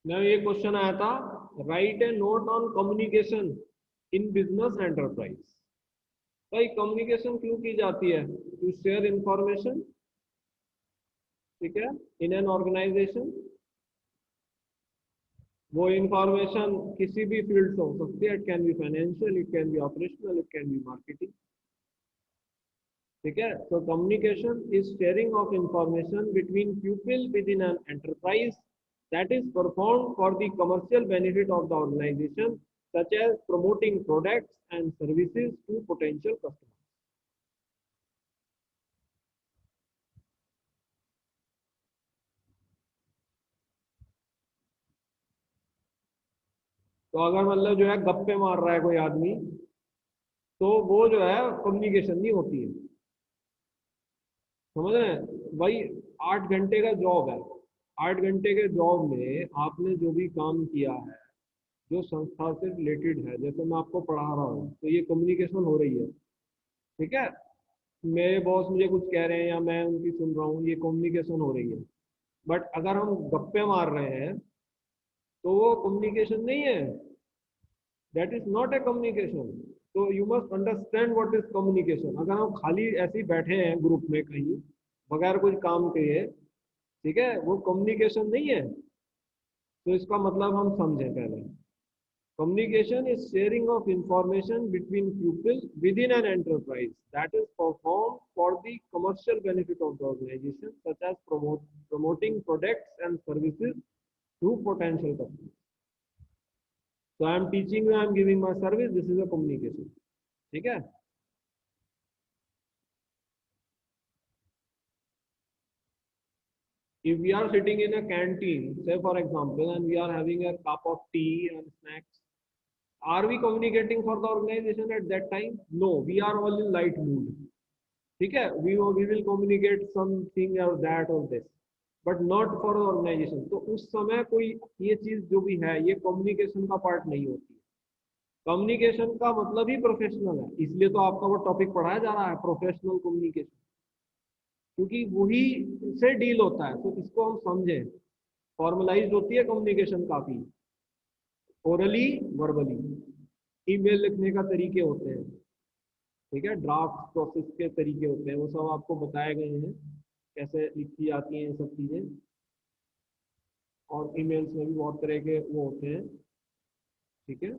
ना ये क्वेश्चन आया था, right A note on communication in business enterprise. भाई कम्युनिकेशन क्यों की जाती है? टू शेयर इंफॉर्मेशन, ठीक है, इन एन ऑर्गेनाइजेशन। वो इंफॉर्मेशन किसी भी फील्ड से हो सकती है, it can be financial, it can be operational, it can be marketing, ठीक है। So communication is sharing of information between people with in an enterprise that is performed for the commercial benefit of the organization, such as promoting products and services to potential customers. तो अगर मतलब जो है गप्पे मार रहा है कोई आदमी, तो वो जो है कम्युनिकेशन नहीं होती है। समझ रहे हैं भाई? 8 घंटे का जॉब है, 8 घंटे के जॉब में आपने जो भी काम किया है, जो संस्था से रिलेटेड है, जैसे मैं आपको पढ़ा रहा हूँ, तो ये कम्युनिकेशन हो रही है, ठीक है। मेरे बॉस मुझे कुछ कह रहे हैं या मैं उनकी सुन रहा हूँ, ये कम्युनिकेशन हो रही है। बट अगर हम गप्पे मार रहे हैं तो वो कम्युनिकेशन नहीं है, that is not a communication. तो you must understand what is communication. अगर हम खाली ऐसे ही बैठे हैं ग्रुप में कहीं बगैर कुछ काम किए, ठीक है, वो कम्युनिकेशन नहीं है। तो इसका मतलब हम समझें पहले। Communication is sharing of information between people within an enterprise that is performed for the commercial benefit of the organization, such as promoting products and services to potential customers. So I am teaching you, I am giving my service. This is a communication. ठीक है? If we are sitting in a canteen, say for example, and we are having a cup of tea and snacks, are we communicating for the organization at that time? No, we are all in light mood. ठीक है, we will communicate something और that और this, but not for organisation. तो उस समय कोई ये चीज जो भी है ये कम्युनिकेशन का पार्ट नहीं होती है। कम्युनिकेशन का मतलब ही प्रोफेशनल है, इसलिए तो आपका वो टॉपिक पढ़ाया जा रहा है, प्रोफेशनल कम्युनिकेशन, क्योंकि वही से डील होता है। तो इसको हम समझें, फॉर्मलाइज होती है कम्युनिकेशन काफी, ओरली, वर्बली। ईमेल लिखने का तरीके होते हैं, ठीक है, ड्राफ्ट प्रोसेस के तरीके होते हैं, वो सब आपको बताए गए हैं कैसे लिखी जाती हैं ये सब चीज़ें। और ईमेल्स में भी बहुत तरह के वो होते हैं, ठीक है।